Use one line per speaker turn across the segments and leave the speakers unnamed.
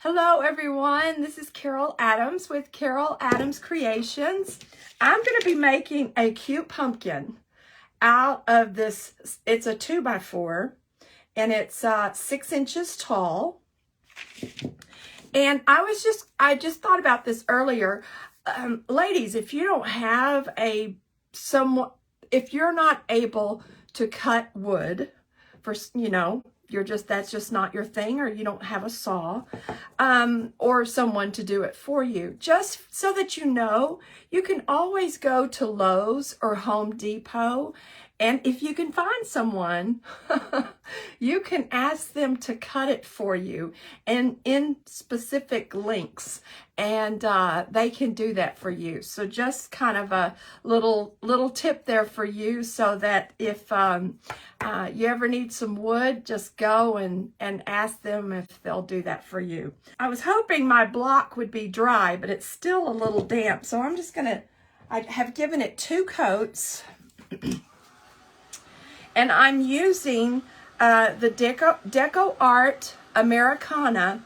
Hello everyone, this is Carol Adams with Carol Adams Creations. I'm going to be making a cute pumpkin out of this. It's a 2x4 and it's 6 inches tall. And I just thought about this earlier. Ladies, if you don't have if you're not able to cut wood for, that's just not your thing, or you don't have a saw, or someone to do it for you. Just so that you can always go to Lowe's or Home Depot, and if you can find someone, you can ask them to cut it for you and in specific lengths, and they can do that for you. So just kind of a little tip there for you, so that if you ever need some wood, just go and ask them if they'll do that for you. I was hoping my block would be dry, but it's still a little damp, so I have given it 2 coats. And I'm using the Deco Art Americana,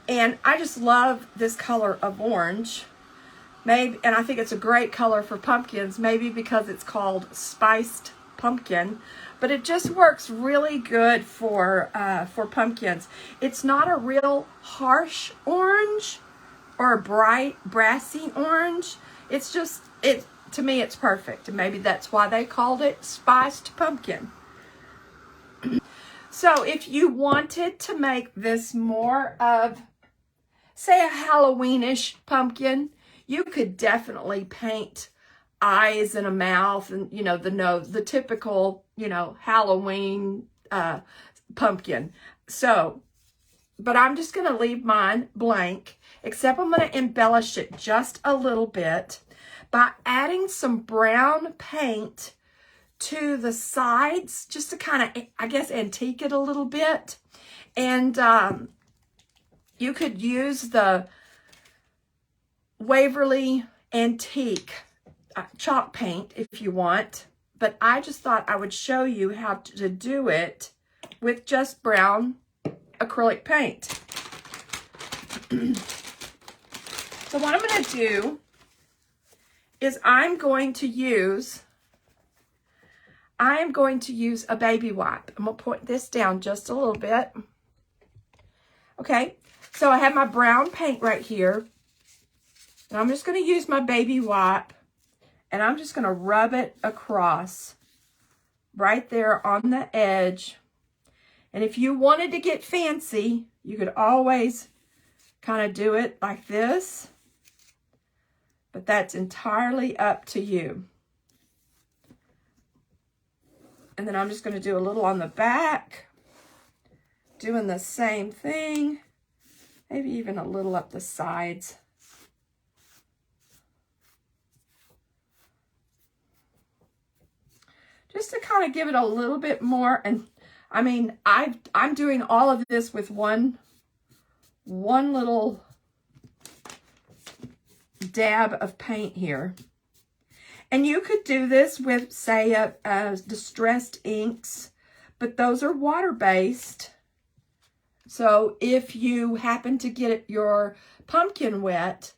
and I just love this color of orange. And I think it's a great color for pumpkins, maybe because it's called Spiced Pumpkin, but it just works really good for pumpkins. It's not a real harsh orange or a bright brassy orange. It's just, to me, it's perfect. And maybe that's why they called it Spiced Pumpkin. So if you wanted to make this more of, say, a Halloweenish pumpkin, you could definitely paint eyes and a mouth and, the nose, the typical, Halloween pumpkin. So, but I'm just going to leave mine blank, except I'm going to embellish it just a little bit by adding some brown paint to the sides, just to kind of, I guess, antique it a little bit. And you could use the Waverly Antique chalk paint if you want, but I just thought I would show you how to do it with just brown acrylic paint. So what I'm going to do is I am going to use a baby wipe. I'm going to point this down just a little bit. Okay, so I have my brown paint right here. And I'm just going to use my baby wipe, and I'm just going to rub it across right there on the edge. And if you wanted to get fancy, you could always kind of do it like this. But that's entirely up to you. And then I'm just going to do a little on the back, doing the same thing, maybe even a little up the sides. Just to kind of give it a little bit more. And I mean, I'm doing all of this with one little dab of paint here. And you could do this with, say, distressed inks, but those are water-based. So if you happen to get your pumpkin wet,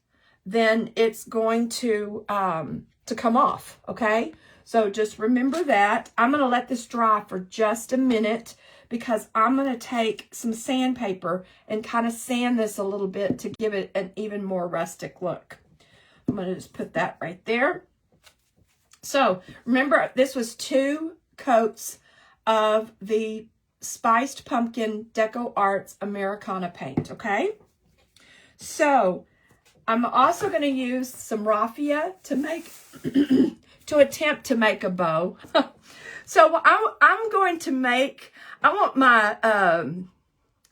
then it's going to come off, okay? So just remember that. I'm going to let this dry for just a minute, because I'm going to take some sandpaper and kind of sand this a little bit to give it an even more rustic look. I'm going to just put that right there. So remember, this was 2 coats of the Spiced Pumpkin Deco Arts Americana paint, okay? So I'm also going to use some Raffia to make, to attempt to make a bow. So I'm going to make, I want my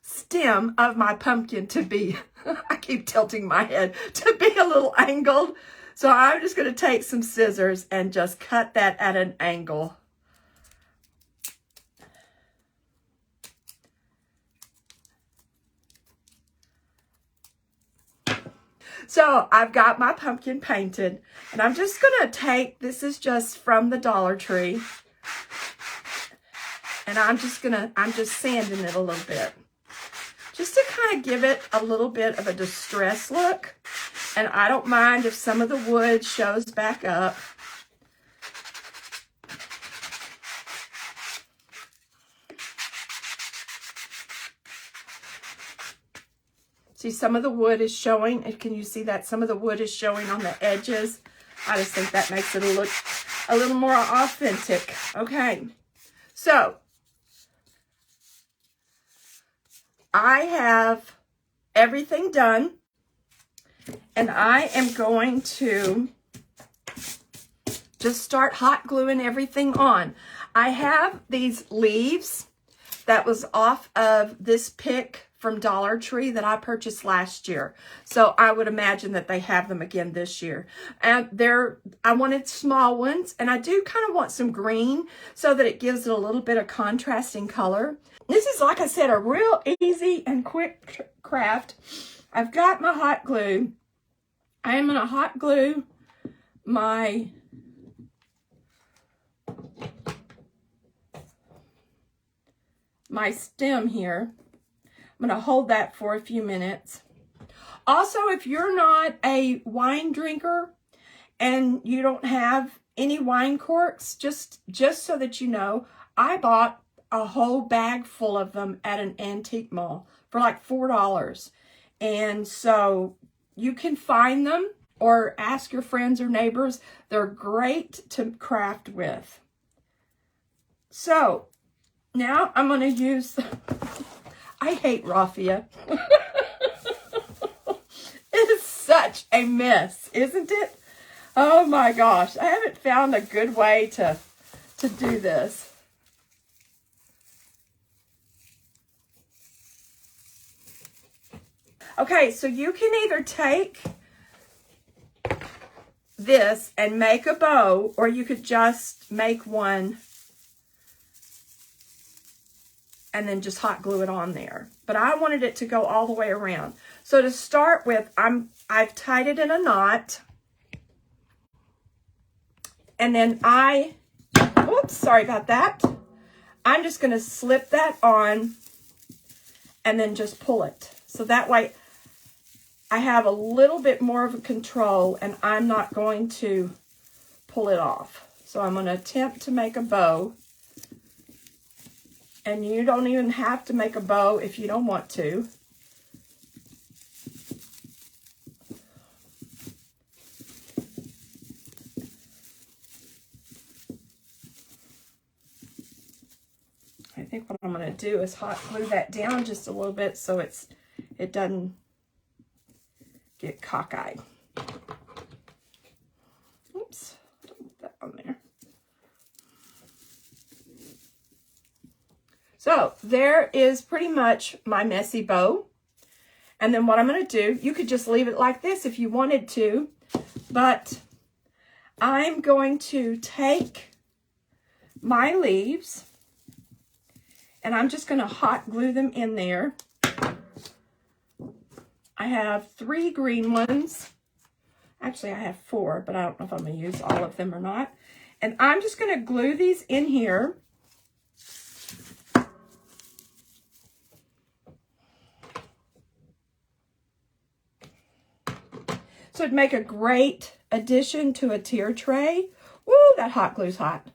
stem of my pumpkin to be, I keep tilting my head, to be a little angled. So I'm just going to take some scissors and just cut that at an angle. So I've got my pumpkin painted, and I'm just going to take, this is just from the Dollar Tree, and I'm just sanding it a little bit. just to kind of give it a little bit of a distressed look. And I don't mind if some of the wood shows back up. See, some of the wood is showing. Can you see that? Some of the wood is showing on the edges. I just think that makes it look a little more authentic. Okay, so I have everything done, and I am going to just start hot gluing everything on. I have these leaves that was off of this pick from Dollar Tree that I purchased last year. So I would imagine that they have them again this year. And I wanted small ones, and I do kind of want some green so that it gives it a little bit of contrasting color. This is, like I said, a real easy and quick craft. I've got my hot glue. I am going to hot glue my stem here. I'm going to hold that for a few minutes. Also, if you're not a wine drinker and you don't have any wine corks, just so that you know, I bought a whole bag full of them at an antique mall for like $4. And so you can find them or ask your friends or neighbors. They're great to craft with. So now I'm going to use... I hate Raffia. It is such a mess, isn't it? Oh my gosh. I haven't found a good way to do this. Okay, so you can either take this and make a bow, or you could just make one and then just hot glue it on there. But I wanted it to go all the way around. So to start with, I've tied it in a knot. And then oops, sorry about that. I'm just going to slip that on and then just pull it. So that way I have a little bit more of a control and I'm not going to pull it off. So I'm going to attempt to make a bow. And you don't even have to make a bow if you don't want to. I think what I'm going to do is hot glue that down just a little bit so it doesn't get cockeyed. Oops, don't put that on there. So there is pretty much my messy bow. And then what I'm going to do, you could just leave it like this if you wanted to, but I'm going to take my leaves and I'm just going to hot glue them in there. I have 3 green ones. Actually, I have 4, but I don't know if I'm going to use all of them or not. And I'm just going to glue these in here. So it'd make a great addition to a tier tray. Woo, that hot glue's hot.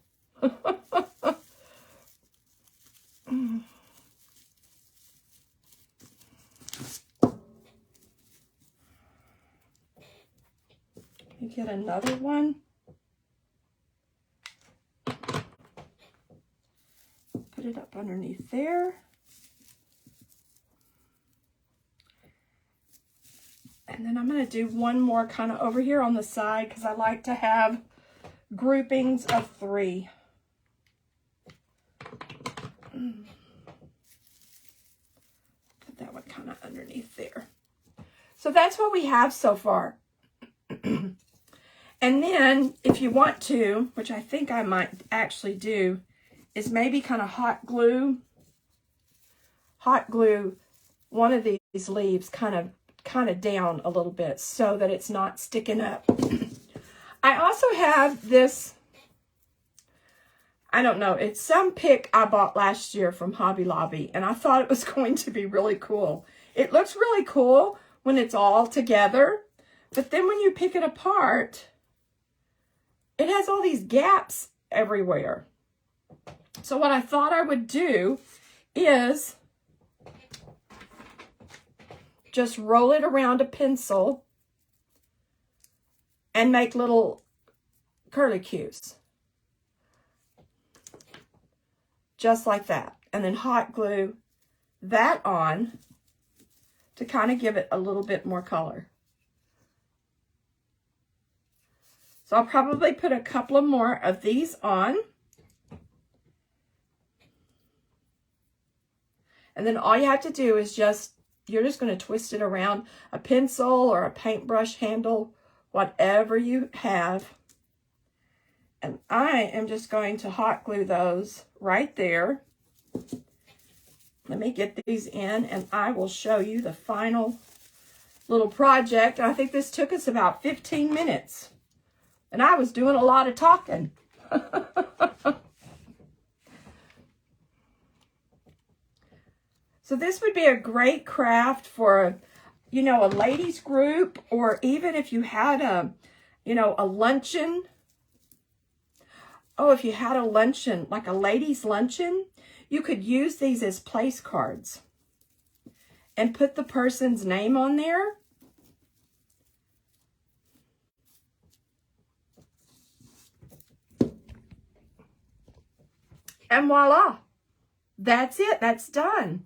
You get another one. Put it up underneath there. And then I'm going to do one more kind of over here on the side because I like to have groupings of 3. Put that one kind of underneath there. So that's what we have so far. And then if you want to, which I think I might actually do, is maybe kind of hot glue one of these leaves kind of down a little bit so that it's not sticking up. I also have this, I don't know. It's some pick I bought last year from Hobby Lobby, and I thought it was going to be really cool. It looks really cool when it's all together, but then when you pick it apart, it has all these gaps everywhere. So what I thought I would do is just roll it around a pencil and make little curlicues. Just like that. And then hot glue that on to kind of give it a little bit more color. So I'll probably put a couple of more of these on. And then all you have to do is you're just going to twist it around a pencil or a paintbrush handle, whatever you have. And I am just going to hot glue those right there. Let me get these in and I will show you the final little project. I think this took us about 15 minutes. And I was doing a lot of talking. So this would be a great craft for, you know, a ladies group, or even if you had a, you know, a luncheon. Oh, if you had a luncheon, like a ladies luncheon, you could use these as place cards and put the person's name on there. And voila, that's it, that's done.